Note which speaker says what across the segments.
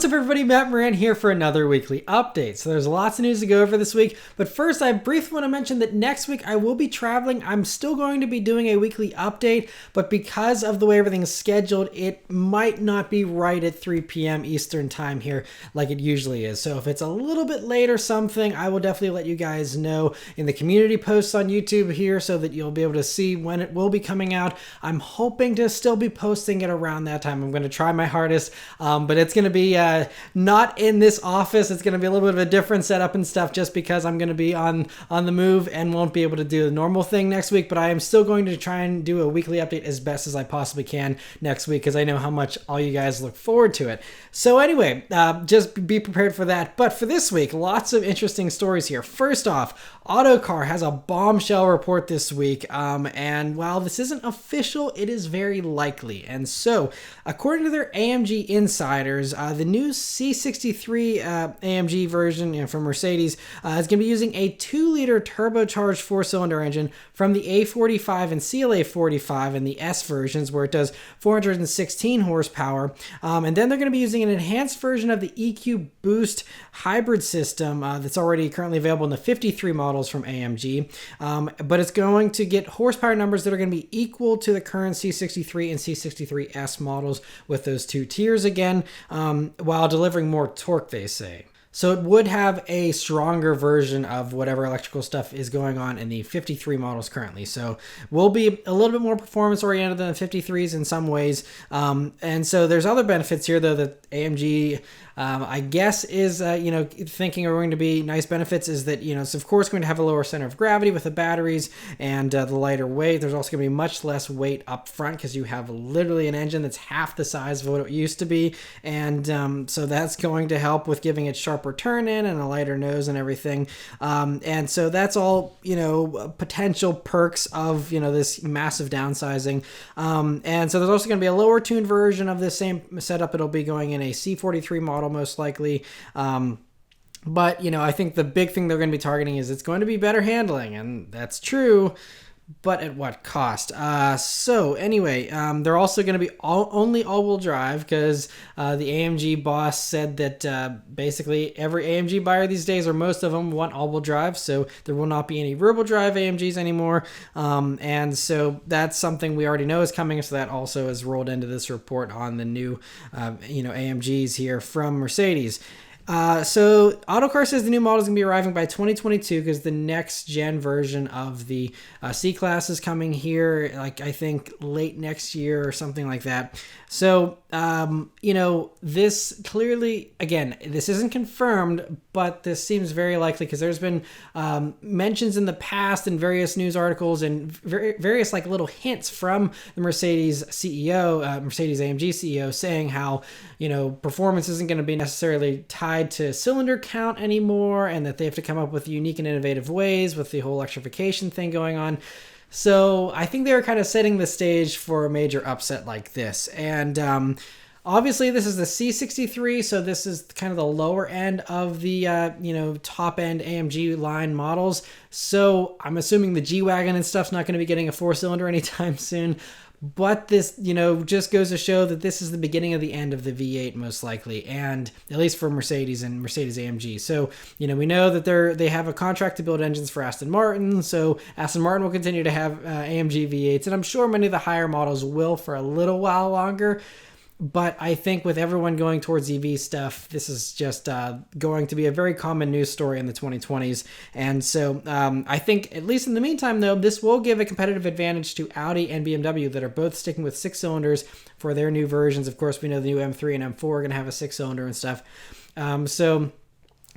Speaker 1: What's up everybody, Matt Maran here for another weekly update. So there's lots of news to go over this week, but first I briefly want to mention that next week I will be traveling. I'm still going to be doing a weekly update, but because of the way everything's scheduled, it might not be right at 3 p.m. Eastern time here like it usually is. So if it's a little bit late or something, I will definitely let you guys know in the community posts on YouTube here so that you'll be able to see when it will be coming out. I'm hoping to still be posting it around that time. I'm going to try my hardest, but it's going to be not in this office. It's going to be a little bit of a different setup and stuff just because I'm going to be on the move and won't be able to do the normal thing next week, but I am still going to try and do a weekly update as best as I possibly can next week because I know how much all you guys look forward to it. So anyway, just be prepared for that. But for this week, lots of interesting stories here. First off, Autocar has a bombshell report this week, and while this isn't official, it is very likely. And so, according to their AMG insiders, the new C63 AMG version from Mercedes is going to be using a 2-liter turbocharged 4-cylinder engine from the A45 and CLA 45 and the S versions, where it does 416 horsepower. And then they're going to be using an enhanced version of the EQ Boost hybrid system that's already currently available in the 53 models from AMG. But it's going to get horsepower numbers that are going to be equal to the current C63 and C63 S models with those two tiers again, while delivering more torque, they say. So it would have a stronger version of whatever electrical stuff is going on in the 53 models currently. So will be a little bit more performance oriented than the 53s in some ways. And so there's other benefits here though that AMG I guess is, thinking are going to be nice benefits is that, it's of course going to have a lower center of gravity with the batteries and the lighter weight. There's also going to be much less weight up front because you have literally an engine that's half the size of what it used to be. And so that's going to help with giving it sharper turn in and a lighter nose and everything. And so that's all, potential perks of, this massive downsizing. And so there's also going to be a lower tuned version of this same setup. It'll be going in a C43 model most likely. But, I think the big thing they're going to be targeting is it's going to be better handling, and that's true, but at what cost? So anyway, they're also going to be only all-wheel drive because the AMG boss said that basically every AMG buyer these days, or most of them, want all-wheel drive, so there will not be any rear-wheel drive AMGs anymore. And so that's something we already know is coming, so that also is rolled into this report on the new, AMGs here from Mercedes. So Autocar says the new model is going to be arriving by 2022 because the next gen version of the C-Class is coming here, like I think late next year or something like that. So, this clearly, again, this isn't confirmed, but this seems very likely because there's been mentions in the past in various news articles and various like little hints from the Mercedes CEO, Mercedes-AMG CEO, saying how, performance isn't going to be necessarily tied to cylinder count anymore and that they have to come up with unique and innovative ways with the whole electrification thing going on. So I think they were kind of setting the stage for a major upset like this. And obviously this is the C63, so this is kind of the lower end of the, top end AMG line models. So I'm assuming the G-Wagon and stuff's not going to be getting a 4-cylinder anytime soon. But this, just goes to show that this is the beginning of the end of the V8 most likely, and at least for Mercedes and Mercedes-AMG. So, we know that they have a contract to build engines for Aston Martin, so Aston Martin will continue to have AMG V8s, and I'm sure many of the higher models will for a little while longer. But I think with everyone going towards EV stuff, this is just going to be a very common news story in the 2020s. And so I think, at least in the meantime, though, this will give a competitive advantage to Audi and BMW that are both sticking with 6 cylinders for their new versions. Of course, we know the new M3 and M4 are going to have a 6-cylinder and stuff. So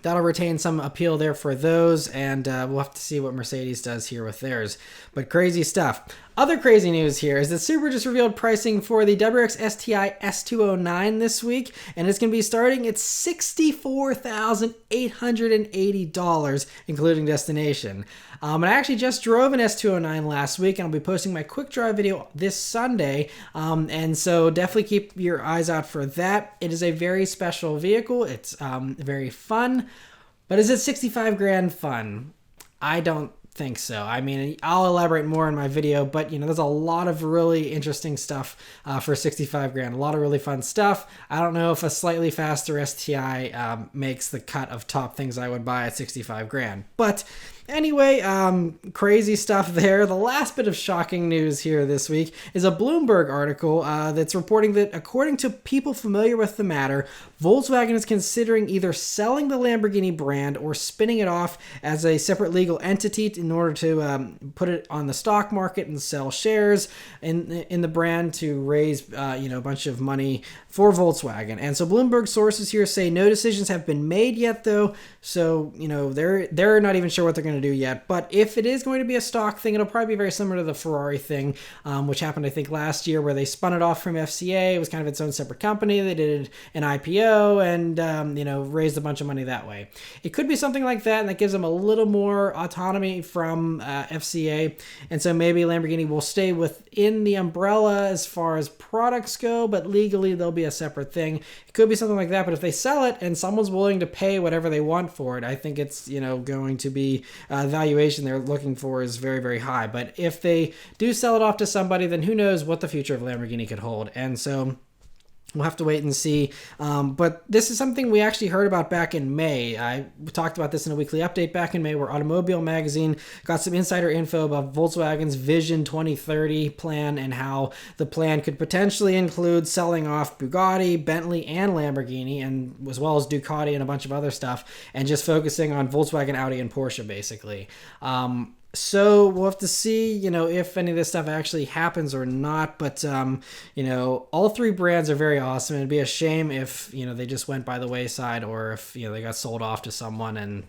Speaker 1: that'll retain some appeal there for those, and we'll have to see what Mercedes does here with theirs. But crazy stuff. Other crazy news here is that Subaru just revealed pricing for the WRX STI S209 this week, and it's going to be starting at $64,880, including destination. And I actually just drove an S209 last week, and I'll be posting my quick drive video this Sunday, and so definitely keep your eyes out for that. It is a very special vehicle. It's very fun, but is it 65 grand fun? I don't think so. I mean, I'll elaborate more in my video, but there's a lot of really interesting stuff for 65 grand. A lot of really fun stuff. I don't know if a slightly faster STI makes the cut of top things I would buy at 65 grand, but anyway, crazy stuff there. The last bit of shocking news here this week is a Bloomberg article that's reporting that, according to people familiar with the matter, Volkswagen is considering either selling the Lamborghini brand or spinning it off as a separate legal entity in order to put it on the stock market and sell shares in the brand to raise a bunch of money for Volkswagen. And so Bloomberg sources here say no decisions have been made yet, though. So they're not even sure what they're going to do yet. But if it is going to be a stock thing, it'll probably be very similar to the Ferrari thing, which happened I think last year, where they spun it off from FCA. It was kind of its own separate company. They did an IPO and raised a bunch of money that way. It could be something like that, and that gives them a little more autonomy from FCA. And so maybe Lamborghini will stay within the umbrella as far as products go, but legally they'll be a separate thing. It could be something like that. But if they sell it and someone's willing to pay whatever they want for it, I think it's going to be valuation they're looking for is very, very high. But if they do sell it off to somebody, then who knows what the future of Lamborghini could hold. And so we'll have to wait and see. But this is something we actually heard about back in May. I talked about this in a weekly update back in May, where Automobile Magazine got some insider info about Volkswagen's Vision 2030 plan and how the plan could potentially include selling off Bugatti, Bentley, and Lamborghini, and as well as Ducati and a bunch of other stuff, and just focusing on Volkswagen, Audi, and Porsche, basically. So we'll have to see, if any of this stuff actually happens or not. But, all three brands are very awesome. It'd be a shame if, they just went by the wayside, or if, they got sold off to someone and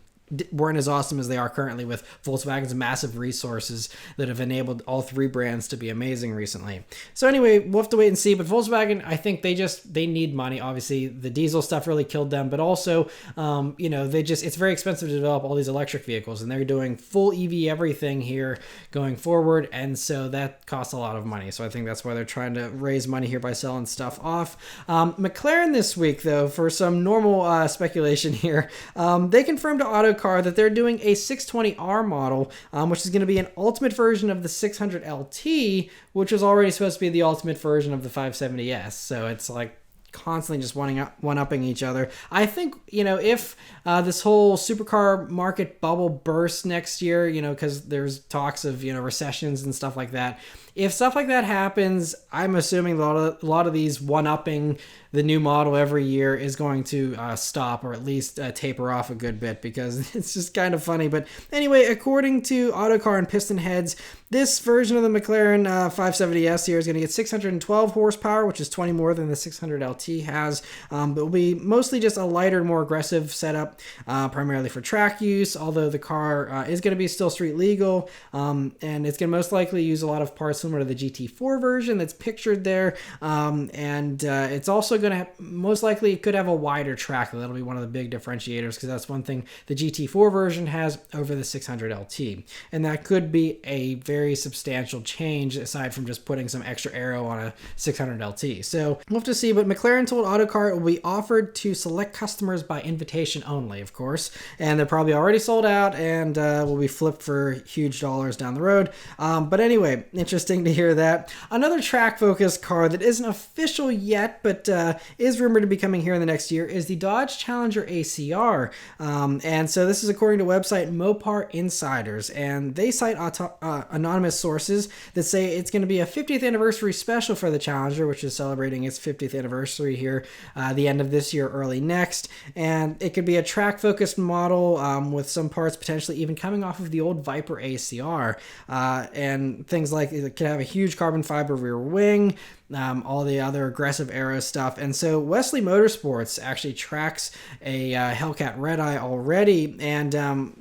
Speaker 1: weren't as awesome as they are currently with Volkswagen's massive resources that have enabled all three brands to be amazing recently. So anyway, we'll have to wait and see. But Volkswagen, I think they need money. Obviously, the diesel stuff really killed them, but also, it's very expensive to develop all these electric vehicles, and they're doing full EV everything here going forward, and so that costs a lot of money. So I think that's why they're trying to raise money here by selling stuff off. McLaren this week, though, for some normal speculation here, they confirmed to Autocar that they're doing a 620R model, which is going to be an ultimate version of the 600 LT, which was already supposed to be the ultimate version of the 570S. So it's like constantly just one-upping each other. I think, if this whole supercar market bubble bursts next year, because there's talks of, recessions and stuff like that. If stuff like that happens, I'm assuming a lot of these one-upping the new model every year is going to stop, or at least taper off a good bit, because it's just kind of funny. But anyway, according to Autocar and Piston Heads, this version of the McLaren 570S here is going to get 612 horsepower, which is 20 more than the 600 LT has. But will be mostly just a lighter, more aggressive setup, primarily for track use, although the car is going to be still street legal, and it's going to most likely use a lot of parts similar to the GT4 version that's pictured there, and it's also going to most likely could have a wider track. That'll be one of the big differentiators, because that's one thing the GT4 version has over the 600 LT, and that could be a very substantial change aside from just putting some extra aero on a 600 LT. So we'll have to see, but McLaren told Autocar it will be offered to select customers by invitation only, of course, and they're probably already sold out and will be flipped for huge dollars down the road. But anyway, interesting to hear that. Another track-focused car that isn't official yet, but is rumored to be coming here in the next year, is the Dodge Challenger ACR. And so this is according to website Mopar Insiders, and they cite anonymous sources that say it's going to be a 50th anniversary special for the Challenger, which is celebrating its 50th anniversary here the end of this year, early next. And it could be a track-focused model with some parts potentially even coming off of the old Viper ACR, and things like it could have a huge carbon fiber rear wing, all the other aggressive aero stuff. And so Wesley Motorsports actually tracks a Hellcat Red Eye already, and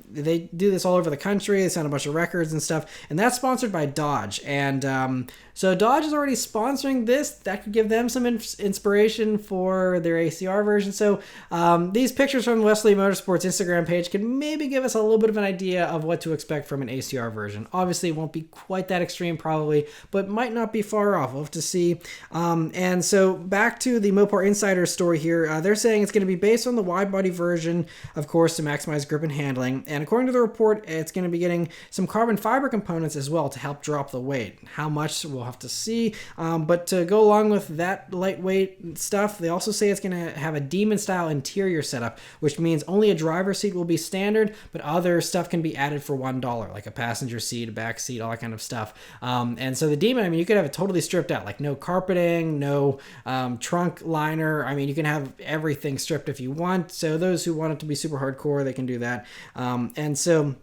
Speaker 1: they do this all over the country. They send a bunch of records and stuff, and that's sponsored by Dodge. And so Dodge is already sponsoring this. That could give them some inspiration for their ACR version. So these pictures from Wesley Motorsports Instagram page could maybe give us a little bit of an idea of what to expect from an ACR version. Obviously, it won't be quite that extreme probably, but might not be far off. We'll have to see. And so back to the Mopar Insider story here, they're saying it's going to be based on the wide body version, of course, to maximize grip and handling. And according to the report, it's going to be getting some carbon fiber components as well to help drop the weight. How much, we'll have to see. But to go along with that lightweight stuff, they also say it's going to have a Demon-style interior setup, which means only a driver's seat will be standard, but other stuff can be added for $1, like a passenger seat, a back seat, all that kind of stuff. And so the Demon, I mean, you could have it totally stripped out, like no carpeting, no trunk liner. I mean, you can have everything stripped if you want. So those who want it to be super hardcore, they can do that. And so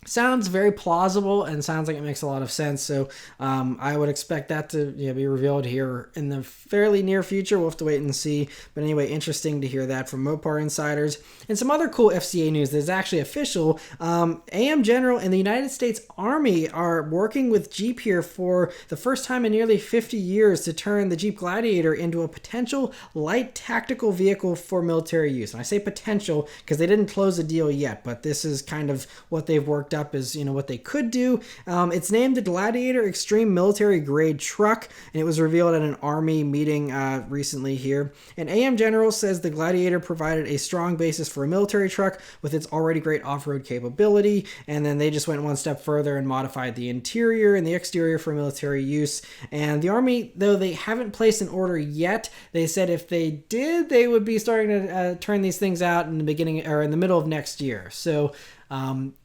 Speaker 1: sounds very plausible and sounds like it makes a lot of sense. So I would expect that to be revealed here in the fairly near future. We'll have to wait and see. But anyway, interesting to hear that from Mopar insiders. And some other cool FCA news that's actually official. AM General and the United States Army are working with Jeep here for the first time in nearly 50 years to turn the Jeep Gladiator into a potential light tactical vehicle for military use. And I say potential because they didn't close the deal yet, but this is kind of what they've worked up as what they could do. It's named the Gladiator Extreme Military Grade Truck, and it was revealed at an Army meeting recently here. And AM General says the Gladiator provided a strong basis for a military truck with its already great off-road capability, and then they just went one step further and modified the interior and the exterior for military use. And the Army, though they haven't placed an order yet, they said if they did, they would be starting to turn these things out in the beginning or in the middle of next year. So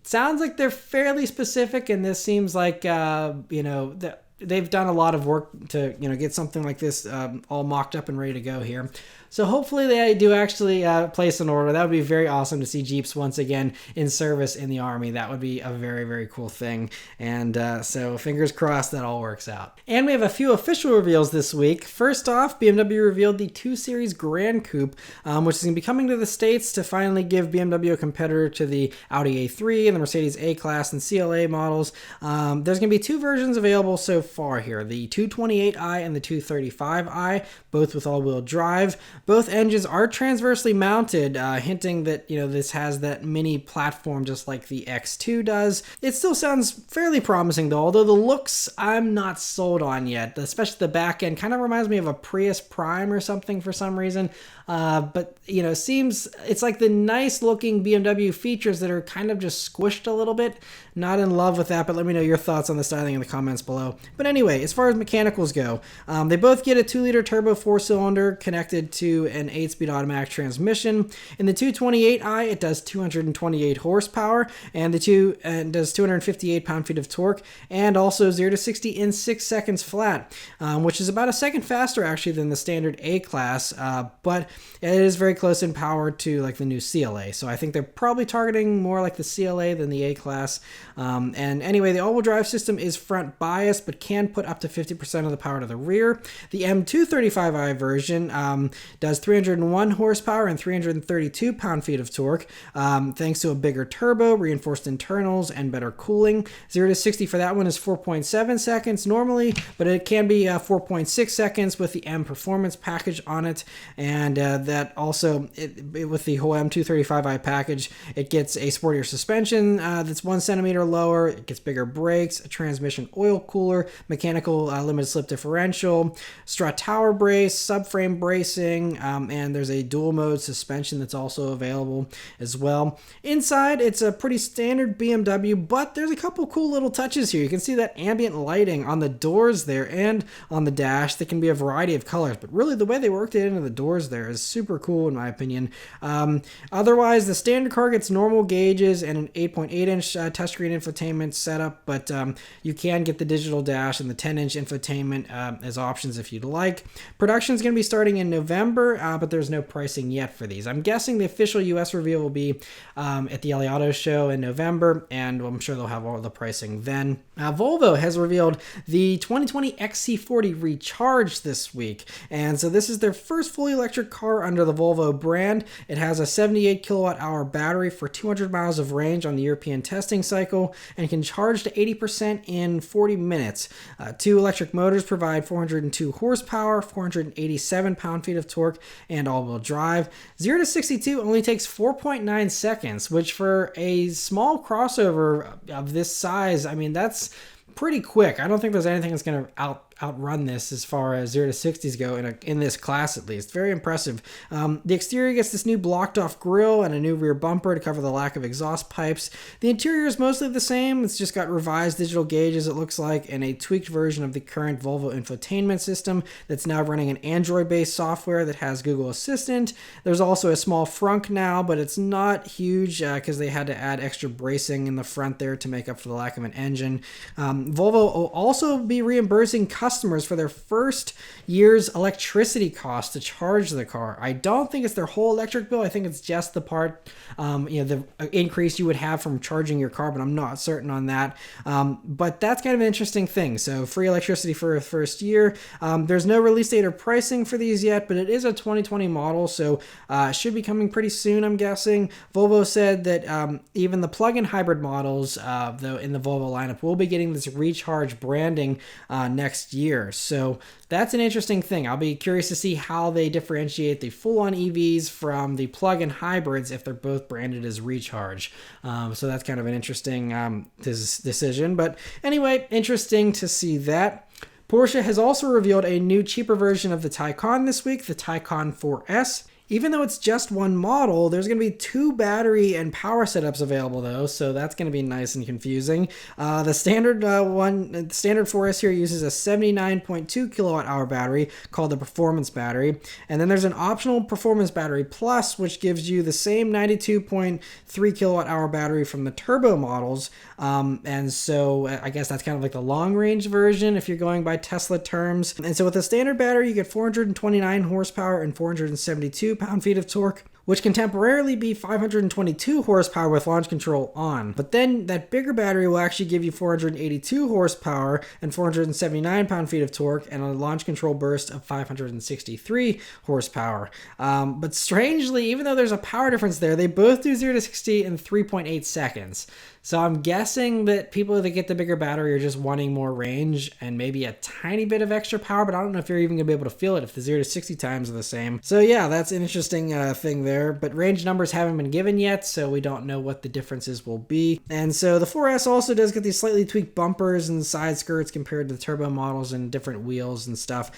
Speaker 1: sounds like they're fairly specific, and this seems like they've done a lot of work to get something like this all mocked up and ready to go here. So hopefully they do actually place an order. That would be very awesome to see Jeeps once again in service in the Army. That would be a very, very cool thing. And so fingers crossed that all works out. And we have a few official reveals this week. First off, BMW revealed the 2 Series Gran Coupe, which is going to be coming to the States to finally give BMW a competitor to the Audi A3 and the Mercedes A-Class and CLA models. There's going to be 2 versions available so far here, the 228i and the 235i, both with all-wheel drive. Both engines are transversely mounted, hinting that this has that mini platform just like the X2 does. It still sounds fairly promising though, although the looks I'm not sold on yet, especially the back end. Kind of reminds me of a Prius Prime or something for some reason. But seems it's like the nice looking BMW features that are kind of just squished a little bit. Not in love with that, but let me know your thoughts on the styling in the comments below. But anyway, as far as mechanicals go, they both get a 2-liter turbo 4-cylinder connected to an 8-speed automatic transmission. In the 228i, it does 228 horsepower, and does 258 pound-feet of torque, and also 0 to 60 in 6 seconds flat, which is about a second faster actually than the standard A-Class, but it is very close in power to like the new CLA. So I think they're probably targeting more like the CLA than the A-Class. And anyway, the all-wheel drive system is front biased, but can put up to 50% of the power to the rear. The M235i version does 301 horsepower and 332 pound-feet of torque, thanks to a bigger turbo, reinforced internals, and better cooling. 0 to 60 for that one is 4.7 seconds normally, but it can be 4.6 seconds with the M Performance package on it. And that also, with the whole M235i package, it gets a sportier suspension that's 1 centimeter lower, it gets bigger brakes, a transmission oil cooler, mechanical limited slip differential, strut tower brace, subframe bracing, and there's a dual mode suspension that's also available as well. Inside, it's a pretty standard BMW, but there's a couple cool little touches here. You can see that ambient lighting on the doors there and on the dash. They can be a variety of colors, but really the way they worked it into the doors there is super cool in my opinion. Otherwise, the standard car gets normal gauges and an 8.8-inch touchscreen infotainment setup, but you can get the digital dash and the 10-inch infotainment as options if you'd like. Production is going to be starting in November, but there's no pricing yet for these. I'm guessing the official US reveal will be at the LA Auto Show in November, and I'm sure they'll have all the pricing then. Volvo has revealed the 2020 XC40 Recharge this week, and so this is their first fully electric car under the Volvo brand. It has a 78 kilowatt hour battery for 200 miles of range on the European testing cycle and can charge to 80% in 40 minutes. 2 electric motors provide 402 horsepower, 487 pound-feet of torque, and all-wheel drive. 0 to 62 only takes 4.9 seconds, which for a small crossover of this size, I mean, that's pretty quick. I don't think there's anything that's going to outrun this as far as 0 to 60s go in this class, at least. Very impressive. The exterior gets this new blocked off grille and a new rear bumper to cover the lack of exhaust pipes. The interior is mostly the same. It's just got revised digital gauges, it looks like, and a tweaked version of the current Volvo infotainment system that's now running an Android-based software that has Google Assistant. There's also a small frunk now, but it's not huge because they had to add extra bracing in the front there to make up for the lack of an engine. Volvo will also be reimbursing customers for their first year's electricity cost to charge the car. I don't think it's their whole electric bill. I think it's just the part, the increase you would have from charging your car, but I'm not certain on that. But that's kind of an interesting thing. So free electricity for the first year. There's no release date or pricing for these yet, but it is a 2020 model, so should be coming pretty soon, I'm guessing. Volvo said that even the plug-in hybrid models, though, in the Volvo lineup will be getting this recharge branding next year. So that's an interesting thing. I'll be curious to see how they differentiate the full-on EVs from the plug-in hybrids if they're both branded as recharge. So that's kind of an interesting decision. But anyway, interesting to see that. Porsche has also revealed a new cheaper version of the Taycan this week, the Taycan 4S. Even though it's just one model, there's going to be 2 battery and power setups available though, so that's going to be nice and confusing. The standard standard 4S here uses a 79.2 kilowatt hour battery called the Performance Battery, and then there's an optional Performance Battery Plus, which gives you the same 92.3 kilowatt hour battery from the turbo models. And so I guess that's kind of like the long range version if you're going by Tesla terms. And so with the standard battery, you get 429 horsepower and 472 pound-feet of torque, which can temporarily be 522 horsepower with launch control on. But then that bigger battery will actually give you 482 horsepower and 479 pound-feet of torque and a launch control burst of 563 horsepower. But strangely, even though there's a power difference there, they both do 0 to 60 in 3.8 seconds. So I'm guessing that people that get the bigger battery are just wanting more range and maybe a tiny bit of extra power, but I don't know if you're even going to be able to feel it if the 0 to 60 times are the same. So yeah, that's an interesting thing there, but range numbers haven't been given yet, so we don't know what the differences will be. And so the 4S also does get these slightly tweaked bumpers and side skirts compared to the turbo models and different wheels and stuff.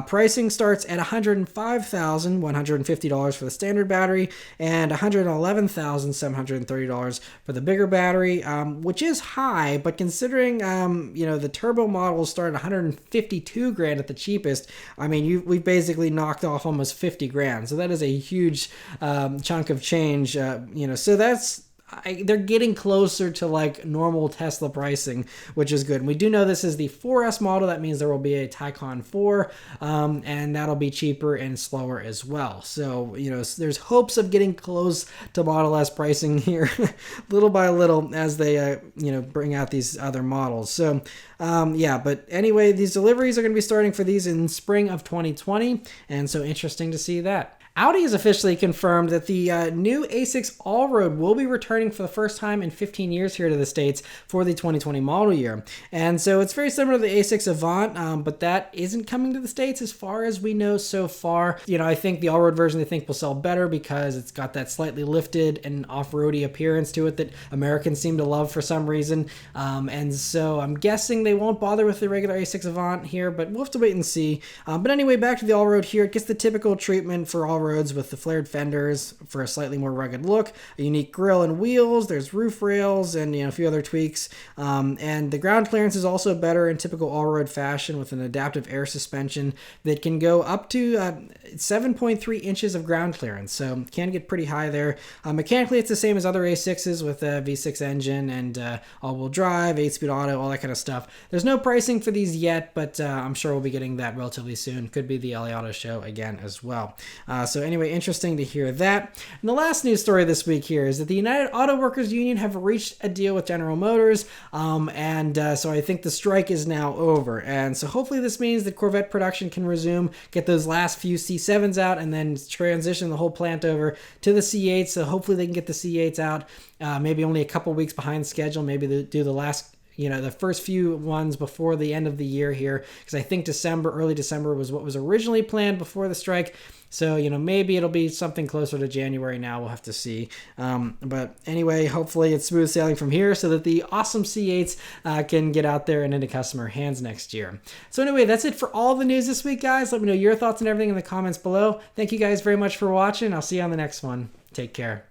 Speaker 1: Pricing starts at $105,150 for the standard battery and $111,730 for the bigger battery. Which is high, but considering the turbo models start at 152 grand at the cheapest, I mean we've basically knocked off almost 50 grand, so that is a huge chunk of change. So that's they're getting closer to like normal Tesla pricing, which is good. And we do know this is the 4S model. That means there will be a Taycan 4, and that'll be cheaper and slower as well. So, there's hopes of getting close to Model S pricing here little by little as they, bring out these other models. So, but anyway, these deliveries are going to be starting for these in spring of 2020. And so interesting to see that. Audi has officially confirmed that the new A6 Allroad will be returning for the first time in 15 years here to the States for the 2020 model year. And so it's very similar to the A6 Avant, but that isn't coming to the States as far as we know so far. I think the Allroad version they think will sell better because it's got that slightly lifted and off-roady appearance to it that Americans seem to love for some reason. And so I'm guessing they won't bother with the regular A6 Avant here, but we'll have to wait and see. But anyway, back to the Allroad here. It gets the typical treatment for Allroad with the flared fenders for a slightly more rugged look, a unique grille and wheels, there's roof rails, and a few other tweaks. And the ground clearance is also better in typical all-road fashion with an adaptive air suspension that can go up to 7.3 inches of ground clearance, so can get pretty high there. Mechanically, it's the same as other A6s with a V6 engine and all-wheel drive, 8-speed auto, all that kind of stuff. There's no pricing for these yet, but I'm sure we'll be getting that relatively soon. Could be the LA Auto Show again as well. So anyway, interesting to hear that. And the last news story this week here is that the United Auto Workers Union have reached a deal with General Motors, so I think the strike is now over. And so hopefully this means that Corvette production can resume, get those last few C7s out, and then transition the whole plant over to the C8s. So hopefully they can get the C8s out, maybe only a couple weeks behind schedule. Maybe they do the last the first few ones before the end of the year here, because I think early December was what was originally planned before the strike. So, maybe it'll be something closer to January now. We'll have to see. But anyway, hopefully it's smooth sailing from here so that the awesome C8s can get out there and into customer hands next year. So anyway, that's it for all the news this week, guys. Let me know your thoughts and everything in the comments below. Thank you guys very much for watching. I'll see you on the next one. Take care.